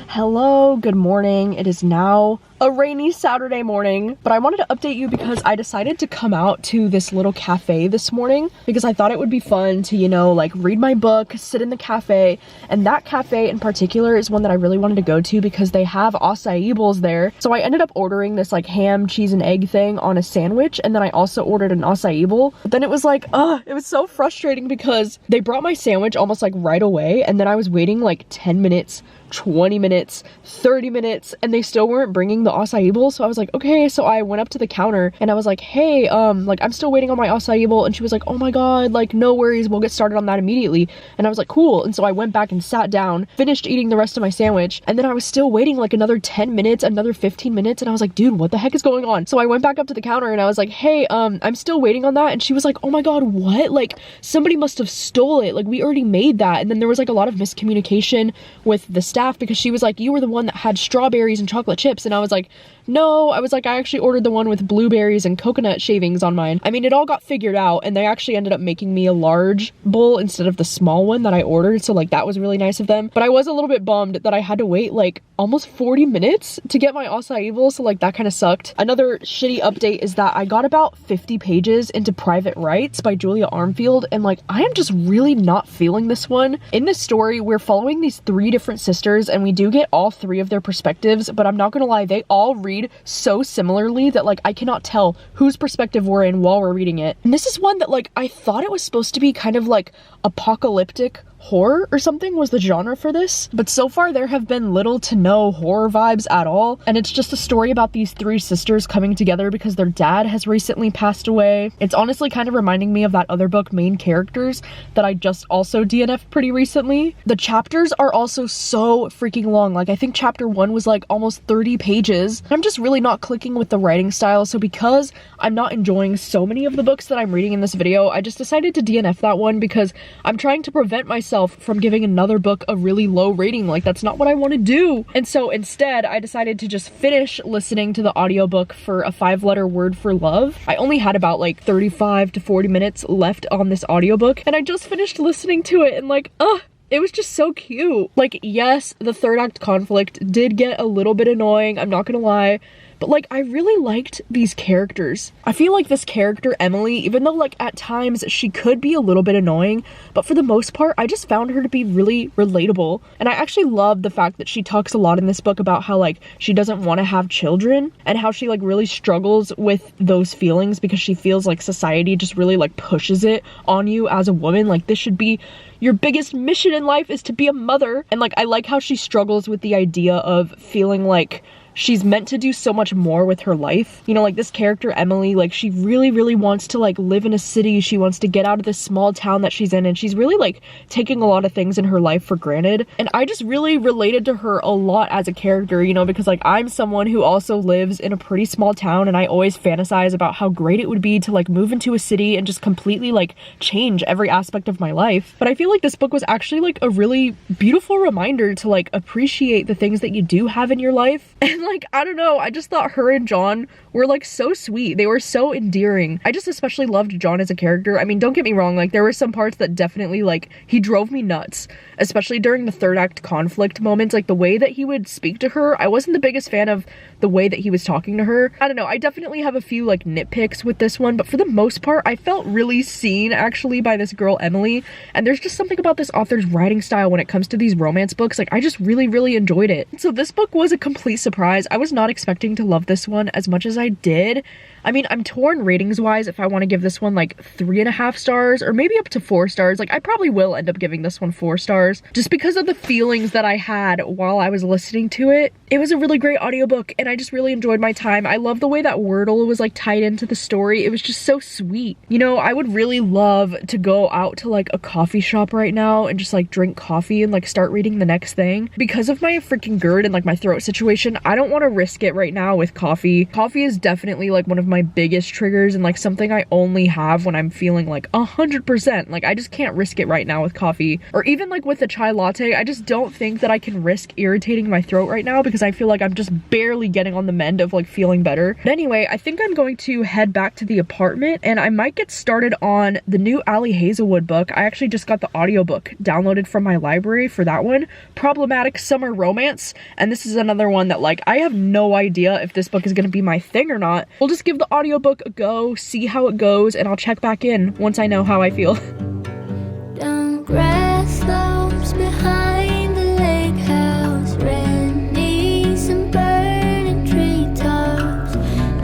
Speaker 1: Hello, good morning. It is now a rainy Saturday morning, but I wanted to update you because I decided to come out to this little cafe this morning because I thought it would be fun to, you know, like read my book, sit in the cafe. And that cafe in particular is one that I really wanted to go to because they have acai bowls there. So I ended up ordering this like ham, cheese, and egg thing on a sandwich, and then I also ordered an acai bowl. But then it was like, it was so frustrating because they brought my sandwich almost like right away, and then I was waiting like 10 minutes, 20 minutes, 30 minutes, and they still weren't bringing the acai bowl. So I was like, okay. So I went up to the counter and I was like, hey, like I'm still waiting on my acai bowl. And she was like, oh my god, like no worries, we'll get started on that immediately. And I was like, cool. And so I went back and sat down, finished eating the rest of my sandwich, and then I was still waiting like another 10 minutes, another 15 minutes, and I was like, dude, what the heck is going on? So I went back up to the counter and I was like, hey, I'm still waiting on that. And she was like, oh my god, what? Like somebody must have stole it, like we already made that. And then there was like a lot of miscommunication with the staff because she was like, you were the one that had strawberries and chocolate chips. And I was like, no, I was like, I actually ordered the one with blueberries and coconut shavings on mine. I mean, it all got figured out, and they actually ended up making me a large bowl instead of the small one that I ordered. So like that was really nice of them. But I was a little bit bummed that I had to wait like almost 40 minutes to get my acai bowl. So like that kind of sucked. Another shitty update is that I got about 50 pages into Private Rites by Julia Armfield, and like I am just really not feeling this one. In this story, we're following these 3 different sisters, and we do get all 3 of their perspectives, but I'm not gonna lie, they all read so similarly that like I cannot tell whose perspective we're in while we're reading it. And this is one that like I thought it was supposed to be kind of like apocalyptic horror or something was the genre for this, but so far there have been little to no horror vibes at all, and it's just a story about these 3 sisters coming together because their dad has recently passed away. It's honestly kind of reminding me of that other book, Main Characters, that I just also DNF'd pretty recently. The chapters are also so freaking long. Like I think chapter 1 was like almost 30 pages. I'm just really not clicking with the writing style, so because I'm not enjoying so many of the books that I'm reading in this video, I just decided to DNF that one because I'm trying to prevent myself from giving another book a really low rating. Like that's not what I want to do. And so instead I decided to just finish listening to the audiobook for A 5-Letter Word for Love. I only had about like 35 to 40 minutes left on this audiobook, and I just finished listening to it, and like it was just so cute. Like yes, the third act conflict did get a little bit annoying, I'm not gonna lie, but like I really liked these characters. I feel like this character Emily, even though like at times she could be a little bit annoying, but for the most part I just found her to be really relatable. And I actually love the fact that she talks a lot in this book about how like she doesn't want to have children and how she like really struggles with those feelings because she feels like society just really like pushes it on you as a woman. Like this should be your biggest mission in life, is to be a mother. And like I like how she struggles with the idea of feeling like she's meant to do so much more with her life. You know, like this character Emily, like she really wants to like live in a city. She wants to get out of this small town that she's in, and she's really like taking a lot of things in her life for granted. And I just really related to her a lot as a character, you know, because like I'm someone who also lives in a pretty small town, and I always fantasize about how great it would be to like move into a city and just completely like change every aspect of my life. But I feel like this book was actually like a really beautiful reminder to like appreciate the things that you do have in your life. And like, I don't know, I just thought her and John were like so sweet. They were so endearing. I just especially loved John as a character. I mean, don't get me wrong, like there were some parts that definitely like he drove me nuts, especially during the third act conflict moments. Like the way that he would speak to her, I wasn't the biggest fan of the way that he was talking to her. I don't know, I definitely have a few like nitpicks with this one, but for the most part I felt really seen actually by this girl Emily. And there's just something about this author's writing style when it comes to these romance books. Like I just really enjoyed it. So this book was a complete surprise. I was not expecting to love this one as much as I did. I mean, I'm torn ratings wise if I want to give this one like 3.5 stars or maybe up to 4 stars. Like I probably will end up giving this one 4 stars just because of the feelings that I had while I was listening to it. It was a really great audiobook and I just really enjoyed my time. I love the way that Wordle was like tied into the story. It was just so sweet. You know, I would really love to go out to like a coffee shop right now and just like drink coffee and like start reading the next thing. Because of my freaking GERD and like my throat situation, I don't want to risk it right now with coffee. Coffee is definitely like one of my biggest triggers and like something I only have when I'm feeling like 100%. Like I just can't risk it right now with coffee, or even like with a chai latte. I just don't think that I can risk irritating my throat right now because I feel like I'm just barely getting on the mend of like feeling better. But anyway, I think I'm going to head back to the apartment and I might get started on the new Hazelwood book. I actually just got the audiobook downloaded from my library for that one, Problematic Summer Romance. And this is another one that like I have no idea if this book is going to be my thing or not. We'll just give the audiobook a go, see how it goes, and I'll check back in once I know how I feel.
Speaker 3: Down grass slopes behind the lake house, red knees and burning treetops,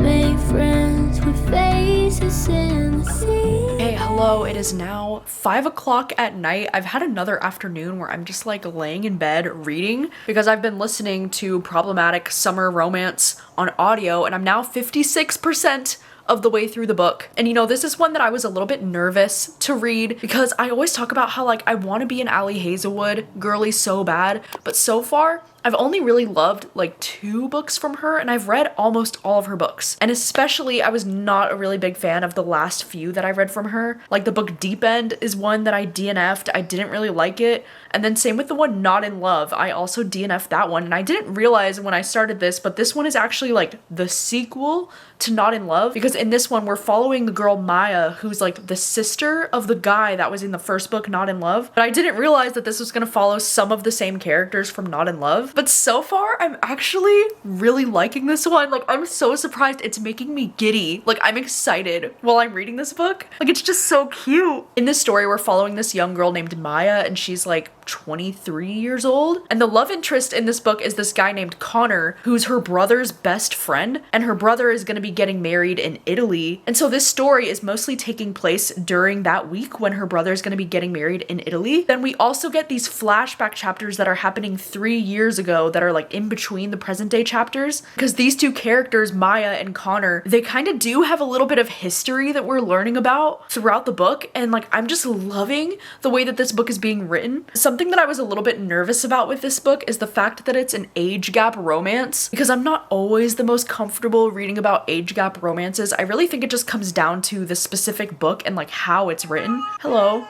Speaker 3: make friends with faces in the sea.
Speaker 1: Hey, hello, it is now 5 o'clock at night. I've had another afternoon where I'm just like laying in bed reading because I've been listening to Problematic Summer Romance on audio and I'm now 56% of the way through the book. And you know, this is one that I was a little bit nervous to read because I always talk about how like I want to be an Hazelwood girly so bad, but so far I've only really loved like 2 books from her and I've read almost all of her books. And especially I was not a really big fan of the last few that I read from her. Like the book Deep End is one that I DNF'd. I didn't really like it. And then same with the one Not in Love. I also DNF'd that one. And I didn't realize when I started this, but this one is actually like the sequel to Not in Love, because in this one we're following the girl Maya, who's like the sister of the guy that was in the first book, Not in Love. But I didn't realize that this was going to follow some of the same characters from Not in Love. But so far I'm actually really liking this one. Like I'm so surprised. It's making me giddy. Like I'm excited while I'm reading this book. Like it's just so cute. In this story we're following this young girl named Maya and she's like 23 years old. And the love interest in this book is this guy named Connor, who's her brother's best friend. And her brother is going to be getting married in Italy. And so this story is mostly taking place during that week when her brother is going to be getting married in Italy. Then we also get these flashback chapters that are happening 3 years ago that are like in between the present day chapters. Because these two characters, Maya and Connor, they kind of do have a little bit of history that we're learning about throughout the book. And like, I'm just loving the way that this book is being written. Something that I was a little bit nervous about with this book is the fact that it's an age gap romance, because I'm not always the most comfortable reading about age gap romances. I really think it just comes down to the specific book and like how it's written. Hello.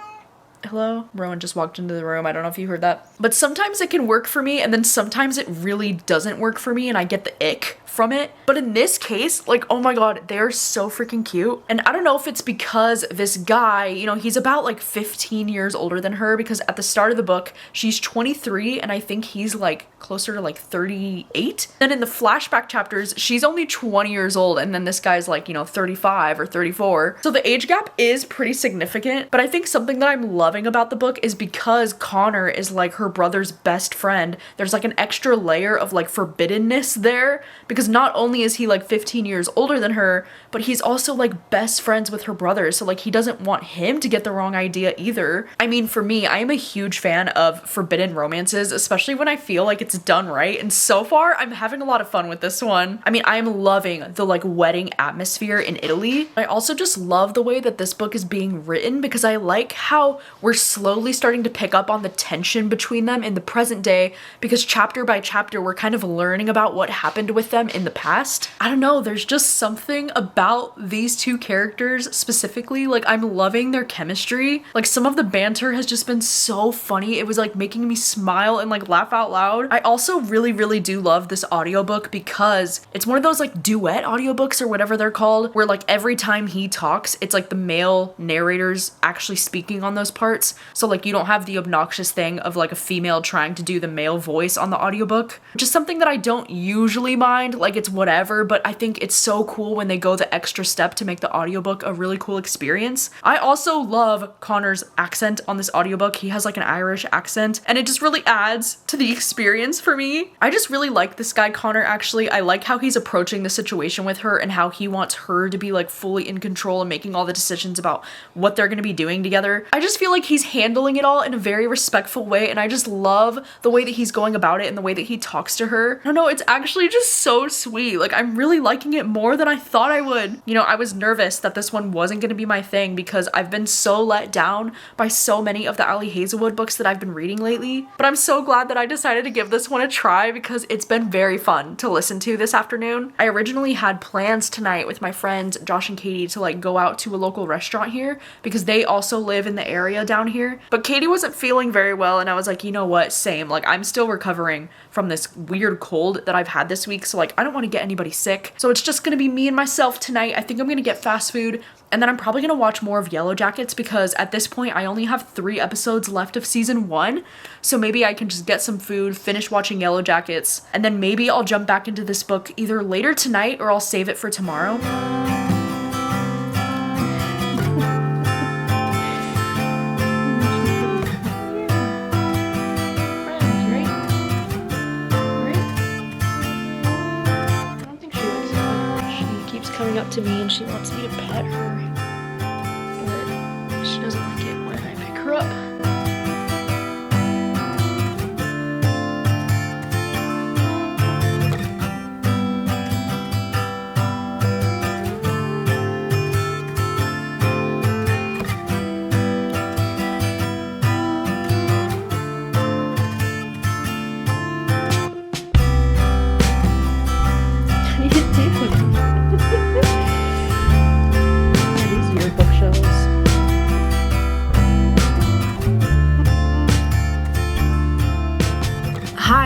Speaker 1: Hello? Rowan just walked into the room. I don't know if you heard that. But sometimes it can work for me, and then sometimes it really doesn't work for me and I get the ick from it. But in this case, like, oh my god, they're so freaking cute. And I don't know if it's because this guy, you know, he's about like 15 years older than her, because at the start of the book, she's 23 and I think he's like closer to like 38. Then in the flashback chapters, she's only 20 years old, and then this guy's like, you know, 35 or 34. So the age gap is pretty significant, but I think something that I'm loving about the book is because Connor is like her brother's best friend, there's like an extra layer of like forbiddenness there, because not only is he like 15 years older than her, but he's also like best friends with her brother, so like he doesn't want him to get the wrong idea either. I mean, for me, I am a huge fan of forbidden romances, especially when I feel like it's done right, and so far I'm having a lot of fun with this one. I mean, I am loving the like wedding atmosphere in Italy. I also just love the way that this book is being written, because I like how we're slowly starting to pick up on the tension between them in the present day, because chapter by chapter we're kind of learning about what happened with them in the past. I don't know, there's just something about these two characters specifically, like I'm loving their chemistry. Like some of the banter has just been so funny, it was like making me smile and like laugh out loud. I also really do love this audiobook because it's one of those like duet audiobooks or whatever they're called, where like every time he talks, it's like the male narrators actually speaking on those parts. So like you don't have the obnoxious thing of like a female trying to do the male voice on the audiobook, which is something that I don't usually mind. Like it's whatever, but I think it's so cool when they go the extra step to make the audiobook a really cool experience. I also love Connor's accent on this audiobook. He has like an Irish accent and it just really adds to the experience for me. I just really like this guy Connor actually. I like how he's approaching the situation with her and how he wants her to be like fully in control and making all the decisions about what they're going to be doing together. I just feel like he's handling it all in a very respectful way, and I just love the way that he's going about it and the way that he talks to her. I don't know, it's actually just so sweet. Like I'm really liking it more than I thought I would. You know, I was nervous that this one wasn't going to be my thing because I've been so let down by so many of the Ali Hazelwood books that I've been reading lately, but I'm so glad that I decided to give this one a try because it's been very fun to listen to this afternoon. I originally had plans tonight with my friends Josh and Katie to like go out to a local restaurant here because they also live in the area down here, but Katie wasn't feeling very well and I was like, you know what, same, like I'm still recovering from this weird cold that I've had this week, so like I don't want to get anybody sick, so it's just gonna be me and myself tonight. I think I'm gonna get fast food and then I'm probably gonna watch more of Yellowjackets because at this point I only have 3 episodes left of season 1, so maybe I can just get some food, finish watching Yellowjackets, and then maybe I'll jump back into this book either later tonight or I'll save it for tomorrow. Coming up to me and she wants me to pet her, but she doesn't like it when I pick her up.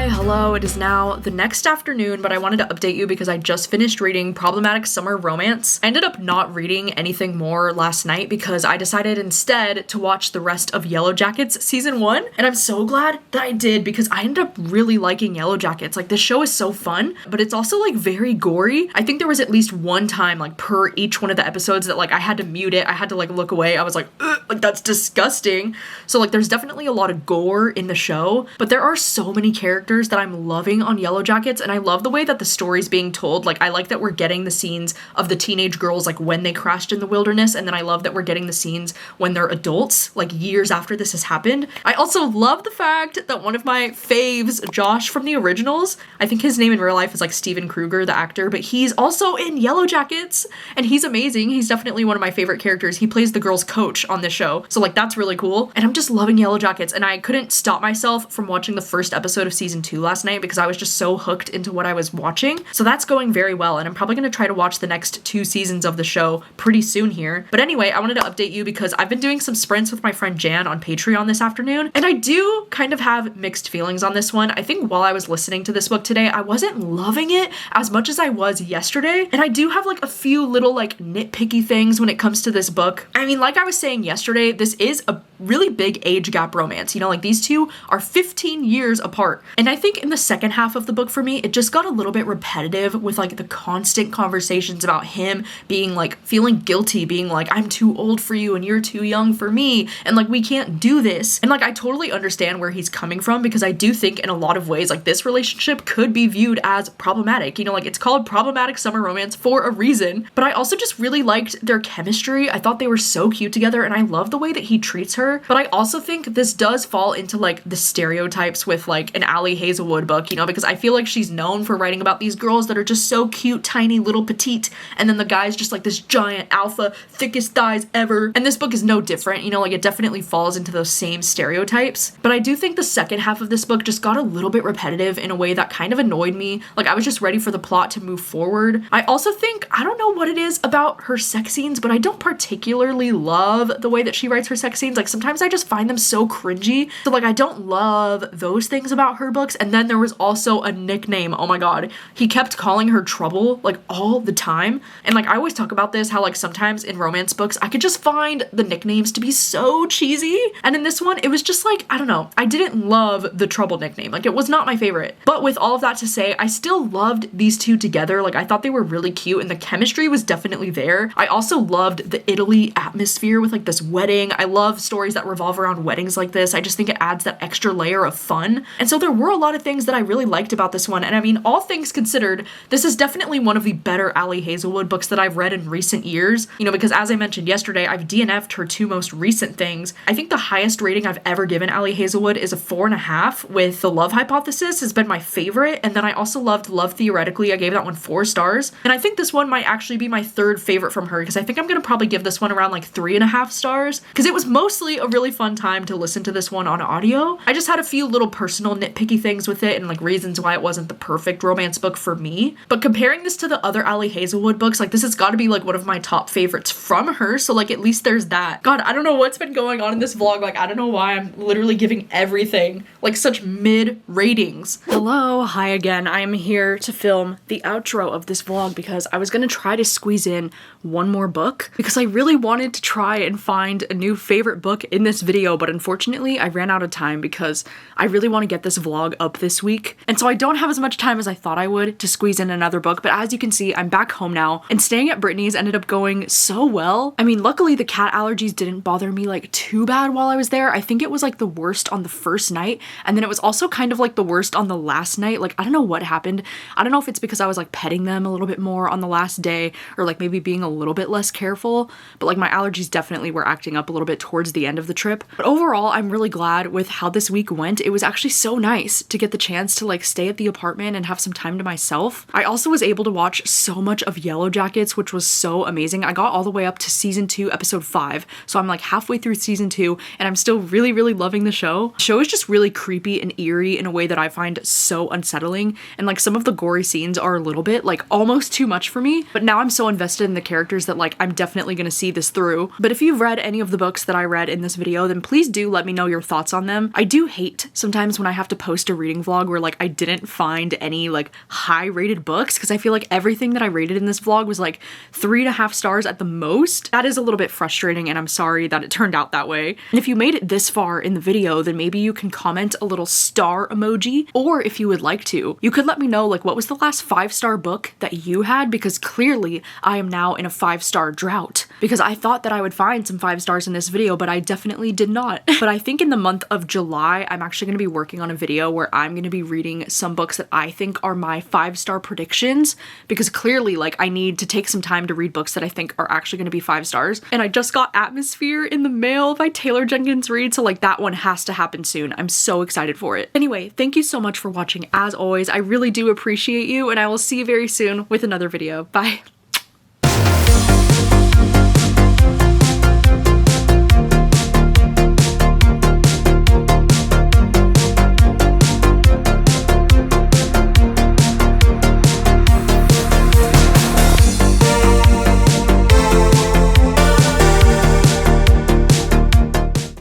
Speaker 1: Hello, it is now the next afternoon, but I wanted to update you because I just finished reading Problematic Summer Romance. I ended up not reading anything more last night because I decided instead to watch the rest of Yellowjackets season 1, and I'm so glad that I did because I ended up really liking Yellowjackets. Like, this show is so fun, but it's also like very gory. I think there was at least one time like per each one of the episodes that like I had to mute it, I had to like look away, I was like, ugh, like that's disgusting. So like there's definitely a lot of gore in the show, but there are so many characters that I'm loving on Yellowjackets, and I love the way that the story's being told. Like I like that we're getting the scenes of the teenage girls like when they crashed in the wilderness, and then I love that we're getting the scenes when they're adults, like years after this has happened. I also love the fact that one of my faves, Josh from the originals, I think his name in real life is like Steven Kruger, the actor, but he's also in Yellowjackets, and he's amazing. He's definitely one of my favorite characters. He plays the girl's coach on this show, so like that's really cool, and I'm just loving Yellowjackets, and I couldn't stop myself from watching the first episode of season 2 last night night because I was just so hooked into what I was watching. So that's going very well, and I'm probably going to try to watch the next 2 seasons of the show pretty soon here. But anyway, I wanted to update you because I've been doing some sprints with my friend Jan on Patreon this afternoon, and I do kind of have mixed feelings on this one. I think while I was listening to this book today, I wasn't loving it as much as I was yesterday, and I do have like a few little like nitpicky things when it comes to this book. I mean, like I was saying yesterday, this is a really big age gap romance. You know, like these two are 15 years apart. And I think in the second half of the book for me, it just got a little bit repetitive with like the constant conversations about him being like feeling guilty, being like, I'm too old for you and you're too young for me, and like we can't do this. And like I totally understand where he's coming from, because I do think in a lot of ways like this relationship could be viewed as problematic. You know, like it's called problematic summer romance for a reason. But I also just really liked their chemistry. I thought they were so cute together, and I love the way that he treats her. But I also think this does fall into like the stereotypes with like an Ali Hazelwood book, you know, because I feel like she's known for writing about these girls that are just so cute, tiny, little petite, and then the guy's just like this giant alpha, thickest thighs ever. And this book is no different, you know, like it definitely falls into those same stereotypes. But I do think the second half of this book just got a little bit repetitive in a way that kind of annoyed me. Like I was just ready for the plot to move forward. I also think, I don't know what it is about her sex scenes, but I don't particularly love the way that she writes her sex scenes. Like sometimes I just find them so cringy. So like I don't love those things about her books. And then there was also a nickname. Oh my god. He kept calling her Trouble like all the time. And like I always talk about this, how like sometimes in romance books I could just find the nicknames to be so cheesy. And in this one it was just like, I don't know, I didn't love the Trouble nickname. Like it was not my favorite. But with all of that to say, I still loved these two together. Like I thought they were really cute and the chemistry was definitely there. I also loved the Italy atmosphere with like this wedding. I love stories that revolve around weddings like this. I just think it adds that extra layer of fun. And so there were a lot of things that I really liked about this one. And I mean, all things considered, this is definitely one of the better Ali Hazelwood books that I've read in recent years. You know, because as I mentioned yesterday, I've DNF'd her 2 most recent things. I think the highest rating I've ever given Ali Hazelwood is a 4.5, with The Love Hypothesis has been my favorite. And then I also loved Love Theoretically. I gave that one 4 stars. And I think this one might actually be my 3rd favorite from her, because I think I'm gonna probably give this one around like 3.5 stars, because it was mostly a really fun time to listen to this one on audio. I just had a few little personal nitpicky things with it and like reasons why it wasn't the perfect romance book for me. But comparing this to the other Ali Hazelwood books, like this has got to be like one of my top favorites from her, so like at least there's that. God, I don't know what's been going on in this vlog. Like I don't know why I'm literally giving everything like such mid ratings. Hello, hi again. I am here to film the outro of this vlog because I was gonna try to squeeze in one more book because I really wanted to try and find a new favorite book in this video, but unfortunately I ran out of time because I really want to get this vlog up this week. And so I don't have as much time as I thought I would to squeeze in another book, but as you can see, I'm back home now, and staying at Brittany's ended up going so well. I mean, luckily the cat allergies didn't bother me like too bad while I was there. I think it was like the worst on the first night, and then it was also kind of like the worst on the last night. Like I don't know what happened. I don't know if it's because I was like petting them a little bit more on the last day, or like maybe being a little bit less careful, but like my allergies definitely were acting up a little bit towards the end of the trip. But overall, I'm really glad with how this week went. It was actually so nice to get the chance to like stay at the apartment and have some time to myself. I also was able to watch so much of Yellowjackets, which was so amazing. I got all the way up to season 2, episode 5. So I'm like halfway through season 2 and I'm still really, really loving the show. The show is just really creepy and eerie in a way that I find so unsettling. And like some of the gory scenes are a little bit like almost too much for me, but now I'm so invested in the characters that like I'm definitely gonna see this through. But if you've read any of the books that I read in this video, then please do let me know your thoughts on them. I do hate sometimes when I have to post a reading vlog where like I didn't find any like high rated books, because I feel like everything that I rated in this vlog was like 3.5 stars at the most. That is a little bit frustrating, and I'm sorry that it turned out that way. And if you made it this far in the video, then maybe you can comment a little star emoji, or if you would like to, you could let me know like what was the last 5-star book that you had, because clearly I am now in a 5-star drought, because I thought that I would find some 5 stars in this video, but I definitely did not. But I think in the month of July, I'm actually going to be working on a video where I'm going to be reading some books that I think are my 5-star predictions, because clearly like I need to take some time to read books that I think are actually going to be 5 stars. And I just got Atmosphere in the mail by Taylor Jenkins Reid, so like that one has to happen soon. I'm so excited for it. Anyway, thank you so much for watching as always. I really do appreciate you, and I will see you very soon with another video. Bye.